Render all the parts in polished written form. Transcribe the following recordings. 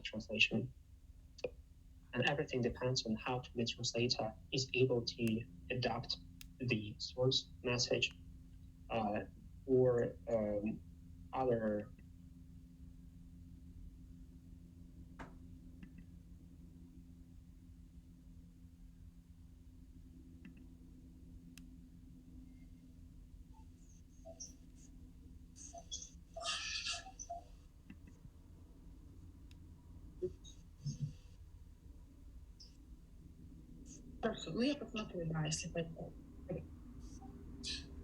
translation. And everything depends on how the translator is able to adapt the source message or other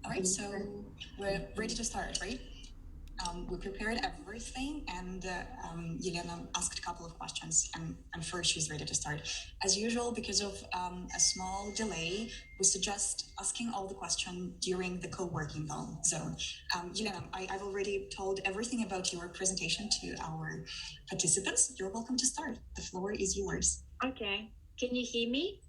All right, so we're ready to start, right? We prepared everything, and Yelena asked a couple of questions, and I'm sure she's ready to start. As usual, because of a small delay, we suggest asking all the questions during the co-working zone. Yelena, I've already told everything about your presentation to our participants. You're welcome to start. The floor is yours. Okay. Can you hear me?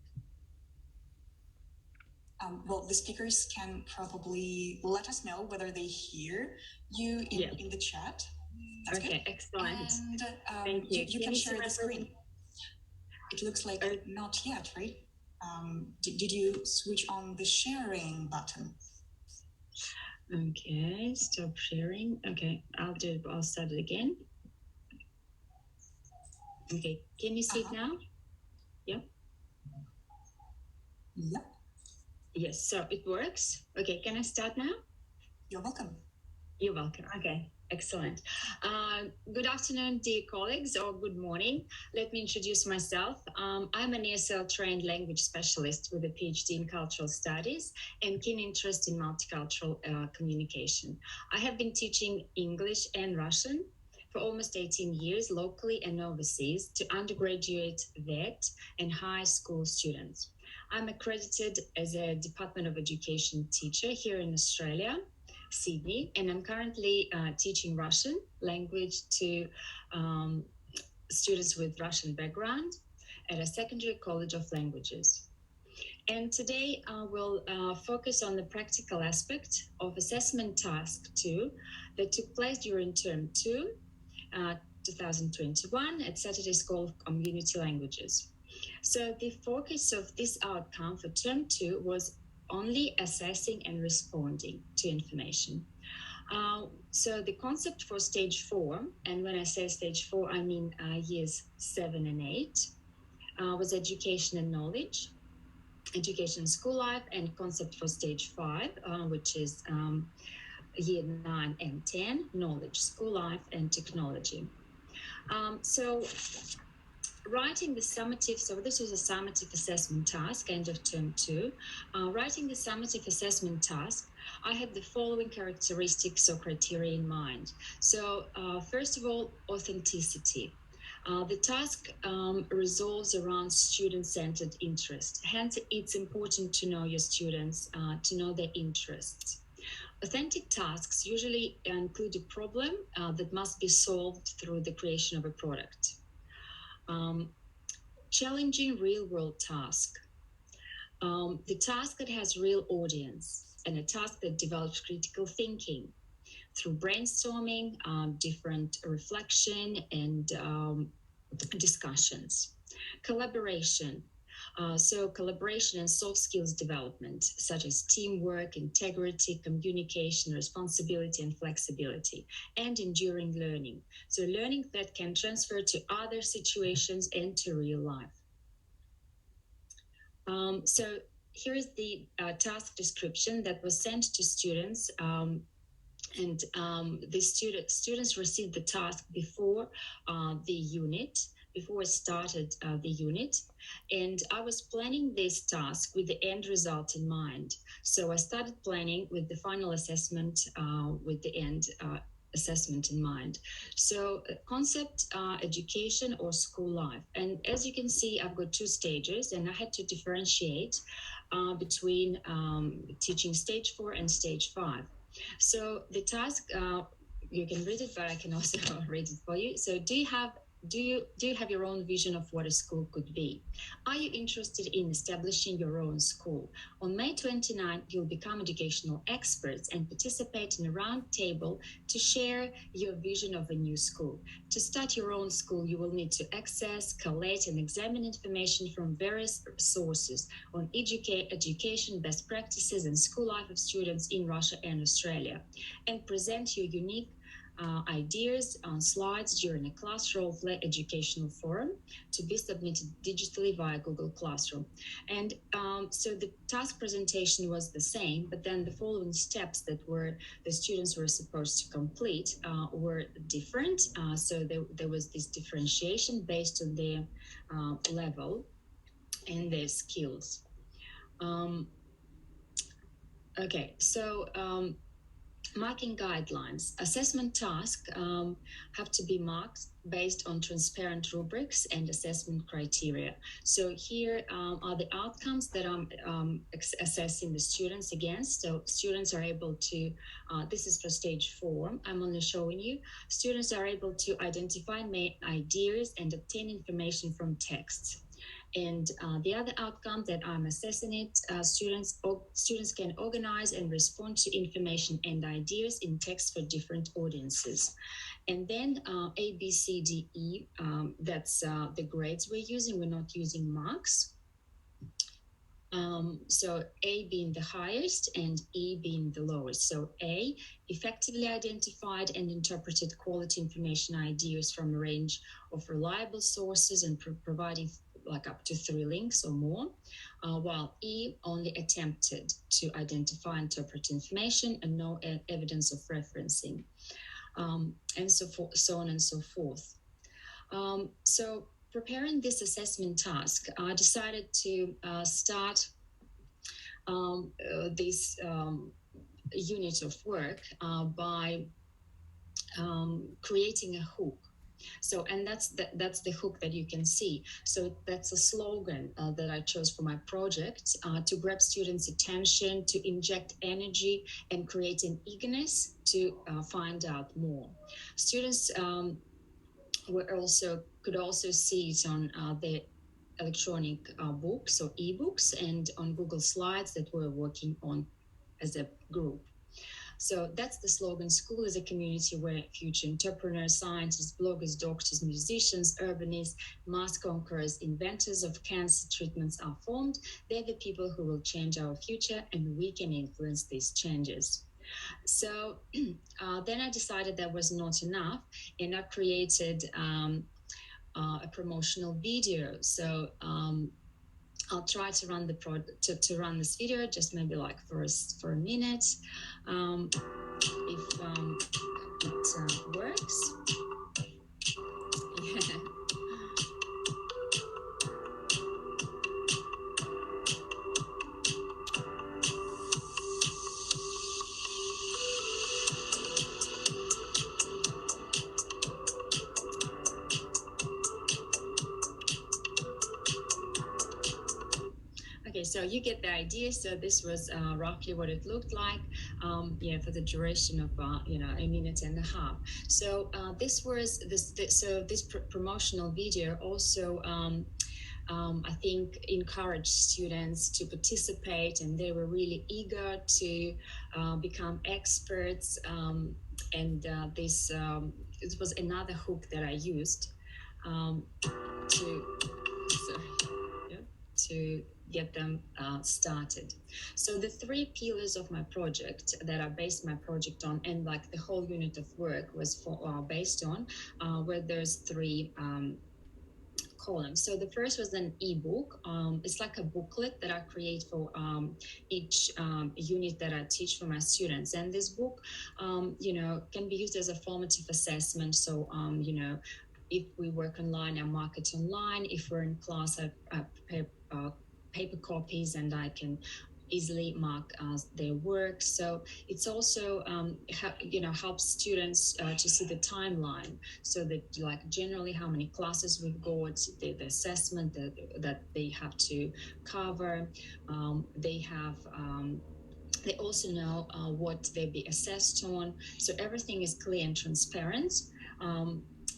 Well, the speakers can probably let us know whether they hear you in the chat. That's okay, good. Excellent. And thank you. You can share the screen. It looks like not yet, right? Did you switch on the sharing button? Okay, stop sharing. Okay, I'll start it again. Okay, can you see it now? Yep. Yep. Yes, so it works. Okay, can I start now? You're welcome. You're welcome. Okay, excellent. Good afternoon, dear colleagues, or good morning. Let me introduce myself. I'm an ESL trained language specialist with a PhD in cultural studies and keen interest in multicultural communication. I have been teaching English and Russian for almost 18 years locally and overseas to undergraduate, vet, and high school students. I'm accredited as a Department of Education teacher here in Australia, Sydney, and I'm currently teaching Russian language to students with Russian background at a secondary college of languages. And today we'll focus on the practical aspect of assessment task 2 that took place during term 2, 2021 at Saturday School of Community Languages. So the focus of this outcome for term 2 was only assessing and responding to information. So the concept for stage 4, and when I say stage 4, I mean years 7 and 8, was education and knowledge, education and school life, and concept for stage 5, which is year 9 and 10, knowledge, school life, and technology. So writing the summative, so this was a summative assessment task, end of term 2. Writing the summative assessment task, I had the following characteristics or criteria in mind. So first of all, authenticity. The task resolves around student-centered interest. Hence, it's important to know your students, to know their interests. Authentic tasks usually include a problem that must be solved through the creation of a product. Challenging real-world task. The task that has real audience and a task that develops critical thinking through brainstorming, different reflection, and discussions. Collaboration. So collaboration and soft skills development, such as teamwork, integrity, communication, responsibility, and flexibility, and enduring learning. So learning that can transfer to other situations and to real life. So here is the task description that was sent to students, and the students received the task before the unit, before I started the unit, and I was planning this task with the end result in mind. So I started planning with the final assessment with the end assessment in mind. So concept, education or school life. And as you can see, I've got 2 stages, and I had to differentiate between teaching stage 4 and stage 5. So the task, you can read it, but I can also read it for you. So do you have do you have your own vision of what a school could be? Are you interested in establishing your own school? On May 29th, you'll become educational experts and participate in a round table to share your vision of a new school. To start your own school, you will need to access, collate, and examine information from various sources on education, best practices, and school life of students in Russia and Australia, and present your unique ideas on slides during a class role-play educational forum to be submitted digitally via Google Classroom. And so the task presentation was the same, but then the following steps that the students were supposed to complete were different. So there was this differentiation based on their level and their skills. Okay, so marking guidelines. Assessment tasks have to be marked based on transparent rubrics and assessment criteria. So here are the outcomes that I'm assessing the students against. So students are able to, this is for stage 4, I'm only showing you. Students are able to identify main ideas and obtain information from texts. And the other outcome that I'm assessing it, students can organize and respond to information and ideas in text for different audiences. And then A, B, C, D, E, that's the grades we're using. We're not using marks. So A being the highest and E being the lowest. So A, effectively identified and interpreted quality information ideas from a range of reliable sources and providing like up to 3 links or more, while E only attempted to identify, interpret information and no evidence of referencing, and so on and so forth. So preparing this assessment task, I decided to start this unit of work by creating a hook. So, and that's the hook that you can see. So that's a slogan that I chose for my project to grab students' attention, to inject energy, and create an eagerness to find out more. Students could also see it on the electronic books or ebooks and on Google Slides that we're working on as a group. So that's the slogan. School is a community where future entrepreneurs, scientists, bloggers, doctors, musicians, urbanists, mass conquerors, inventors of cancer treatments are formed. They're the people who will change our future, and we can influence these changes. So then I decided that was not enough, and I created a promotional video. So I'll try to run to run this video, just maybe like for a minute, if it works. Yeah. Okay, so you get the idea. So this was roughly what it looked like, for the duration of a minute and a half. So this promotional video also I think encouraged students to participate, and they were really eager to become experts. And this it was another hook that I used to get them started. So the 3 pillars of my project that I based my project on, and like the whole unit of work was based on, where there's 3 columns. So the first was an ebook. It's like a booklet that I create for each unit that I teach for my students. And this book, can be used as a formative assessment. So, if we work online, I mark it online. If we're in class, I prepare paper copies, and I can easily mark their work. So it's also helps students to see the timeline, so that like generally how many classes we've got, the assessment that they have to cover. They also know what they'll be assessed on. So everything is clear and transparent.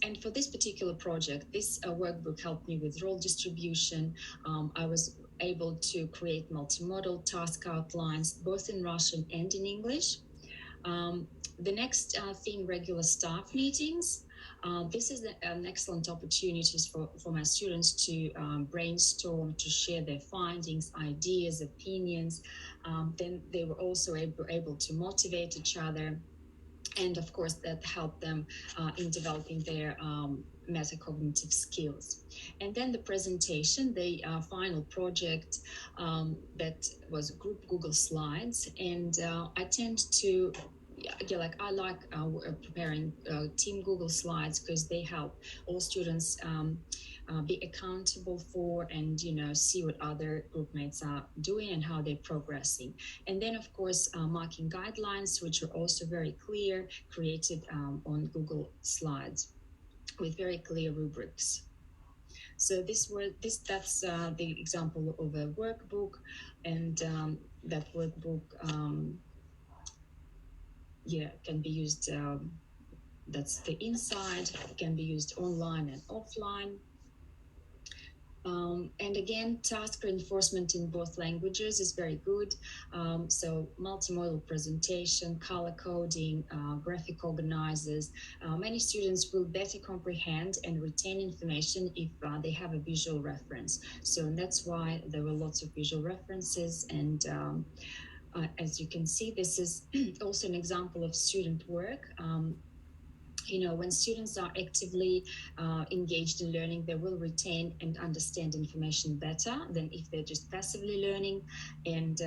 And for this particular project, this workbook helped me with role distribution. I was able to create multimodal task outlines, both in Russian and in English. The next theme, regular staff meetings. This is an excellent opportunity for my students to brainstorm, to share their findings, ideas, opinions. Then they were also able to motivate each other. And of course, that helped them in developing their metacognitive skills. And then the presentation, the final project that was group Google Slides. And I tend to I like preparing team Google Slides because they help all students be accountable for and see what other group mates are doing and how they're progressing. And then of course marking guidelines, which are also very clear, created on Google Slides with very clear rubrics. So that's the example of a workbook, and that workbook can be used. That's the inside. It can be used online and offline. And again, task reinforcement in both languages is very good. So multimodal presentation, color coding, graphic organizers. Many students will better comprehend and retain information if they have a visual reference. So that's why there were lots of visual references. And as you can see, this is also an example of student work. When students are actively engaged in learning, they will retain and understand information better than if they're just passively learning. And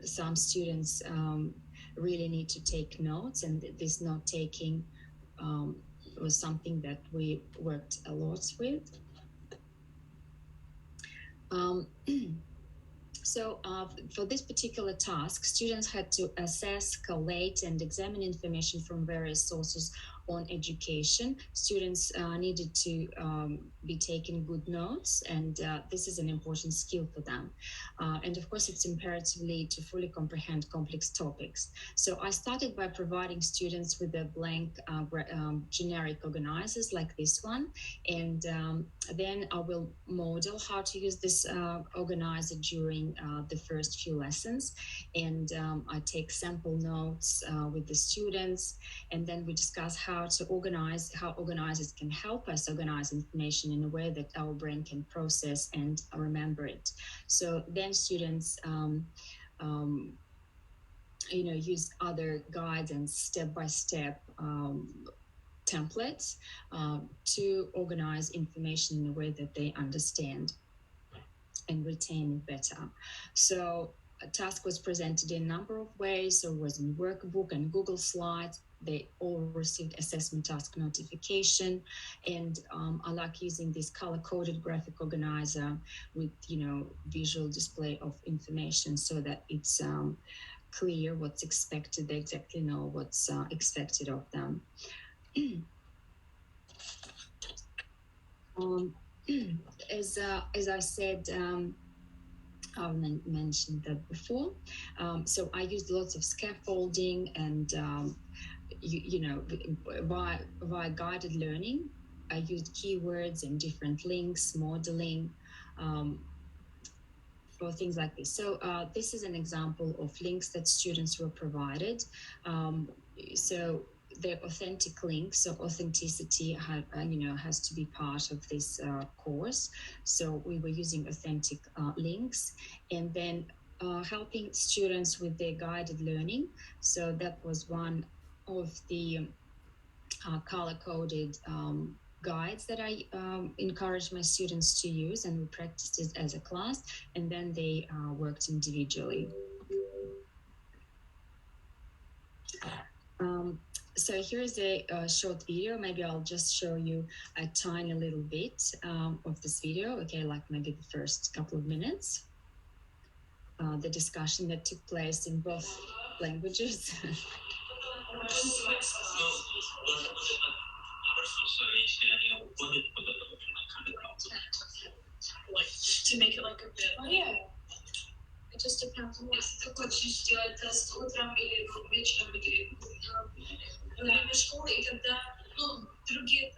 some students really need to take notes, and this note-taking was something that we worked a lot with. So for this particular task, students had to assess, collate, and examine information from various sources on education. Students needed to be taking good notes, and this is an important skill for them. And of course, it's imperatively to fully comprehend complex topics. So I started by providing students with a blank generic organizers like this one, and then I will model how to use this organizer during the first few lessons. And I take sample notes with the students, and then we discuss how organizers can help us organize information in a way that our brain can process and remember it. So then students use other guides and step-by-step templates to organize information in a way that they understand and retain it better. So a task was presented in a number of ways. So it was in Workbook and Google Slides. They all received assessment task notification. And I like using this color-coded graphic organizer with, visual display of information so that it's clear what's expected. They exactly know what's expected of them. As I said, I mentioned that before. So I used lots of scaffolding and, via guided learning, I used keywords and different links, modeling, for things like this. So this is an example of links that students were provided. So they're authentic links, so authenticity has to be part of this course. So we were using authentic links, and then helping students with their guided learning. So that was one of the color-coded guides that I encouraged my students to use, and we practiced it as a class, and then they worked individually. So here's a short video. Maybe I'll just show you a tiny little bit of this video, okay, like maybe the first couple of minutes. The discussion that took place in both languages. Like to make it like a bit. Oh yeah. It just depends on what хочешь делать утром или вечером или во время школы, и когда другие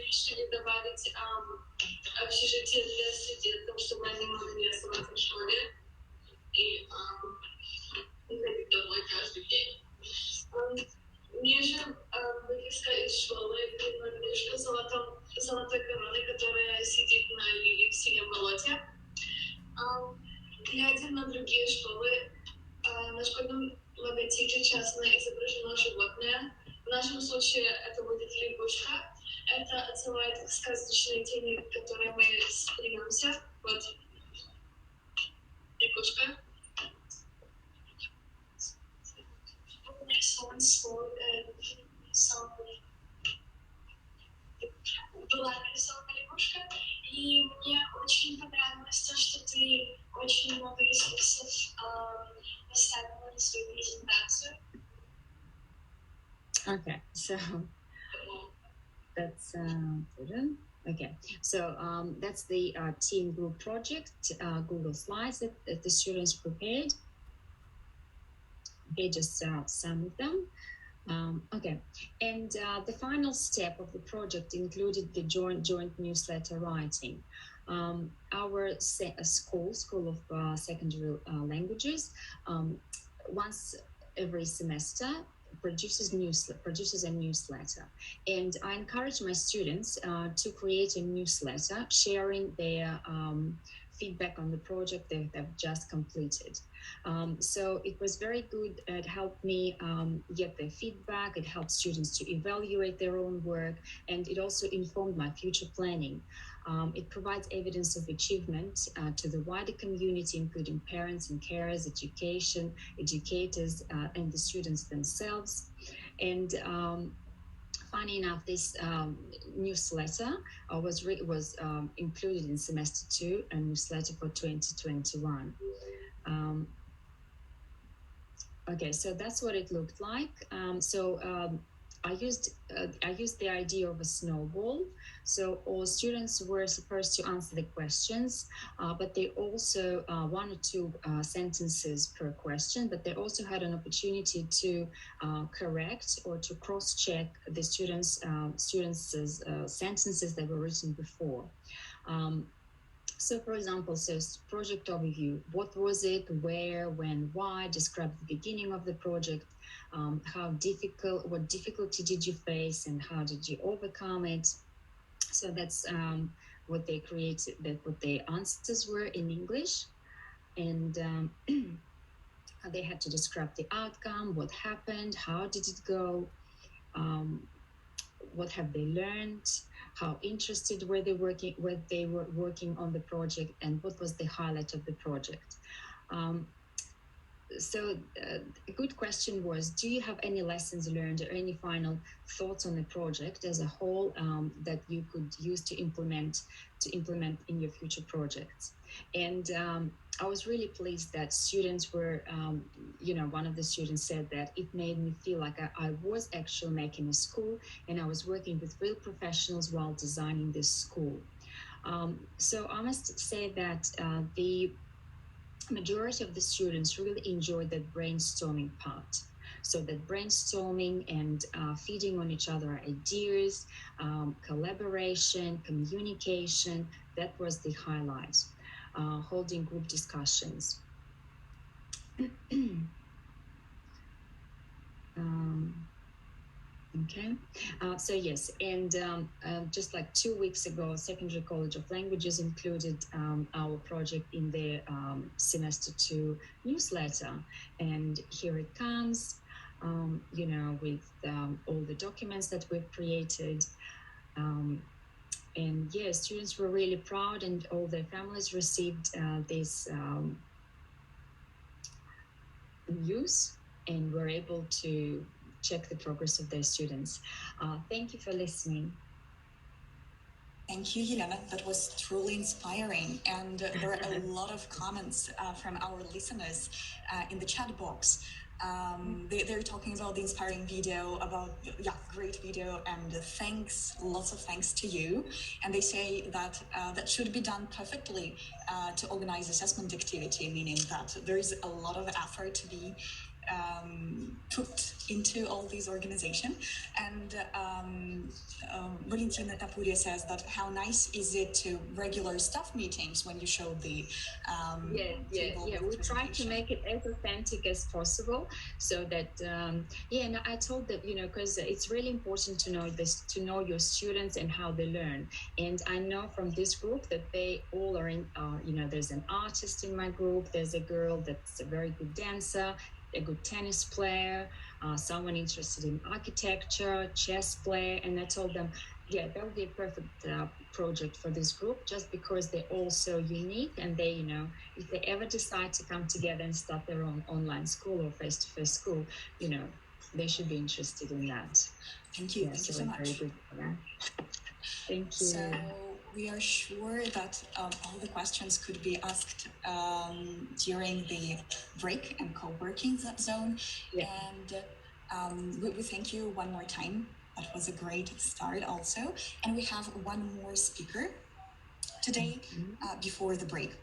решили добавить общежитие для студентов, чтобы они могли оставаться в школе и ходить домой каждый день. Ниже вывеска из школы немножко золотой короны, которая сидит на лилии в синем болоте. Глядя на другие школы, на школьном логотипе часто изображено животное. В нашем случае это будет лягушка. Это отсылает к сказочной теме, к которой мы стремимся. Вот лягушка. Была нарисована лягушка, и мне очень понравилось то, что ты очень много ресурсов поставила на свою презентацию. Okay, so that's good. Okay, so that's the team group project Google Slides that the students prepared. Okay, just some of them. Okay, and the final step of the project included the joint newsletter writing. Our School of Secondary Languages, once every semester produces a newsletter, and I encourage my students to create a newsletter sharing their feedback on the project they've just completed. So it was very good. It helped me get their feedback. It helped students to evaluate their own work, and it also informed my future planning. It provides evidence of achievement to the wider community, including parents and carers, educators, and the students themselves. And funny enough, this newsletter was included in semester 2, a newsletter for 2021. Okay, so that's what it looked like. I used the idea of a snowball. So all students were supposed to answer the questions, but they also 1 or 2 sentences per question, but they also had an opportunity to correct or to cross-check the students' sentences that were written before. So, for example, says project overview. What was it? Where? When? Why? Describe the beginning of the project. What difficulty did you face, and how did you overcome it? So that's what they created. What the answers were in English, and they had to describe the outcome. What happened? How did it go? What have they learned? How interested were they working on the project, and what was the highlight of the project? So a good question was, do you have any lessons learned or any final thoughts on the project as a whole that you could use to implement in your future projects? And I was really pleased that students were, one of the students said that it made me feel like I was actually making a school, and I was working with real professionals while designing this school. So I must say that the majority of the students really enjoyed that brainstorming part. So that brainstorming and feeding on each other ideas, collaboration, communication, that was the highlight. Holding group discussions. Okay, so yes, and just like 2 weeks ago, Secondary College of Languages included our project in their semester 2 newsletter, and here it comes, with all the documents that we've created. And yes, students were really proud, and all their families received this news, and were able to check the progress of their students. Thank you for listening. Thank you, Yelena. That was truly inspiring. And there are a lot of comments from our listeners in the chat box. They're talking about the inspiring video, great video, and lots of thanks to you. And they say that that should be done perfectly to organize assessment activity, meaning that there is a lot of effort to be put into all these organizations. And Valentina Tapuria says that how nice is it to regular staff meetings when you show the table with we try to presentation. make it as authentic as possible, so that and I told that, because it's really important to know your students and how they learn. And I know from this group that they all are in there's an artist in my group, there's a girl that's a very good dancer, a good tennis player, someone interested in architecture, chess player. And I told them, that would be a perfect project for this group, just because they're all so unique. And they, if they ever decide to come together and start their own online school or face-to-face school, they should be interested in that. Thank you. Thank you so much. Very good for that. Thank you. So we are sure that all the questions could be asked during the break and co-working zone. Yeah. And we thank you one more time. That was a great start also. And we have one more speaker today before the break.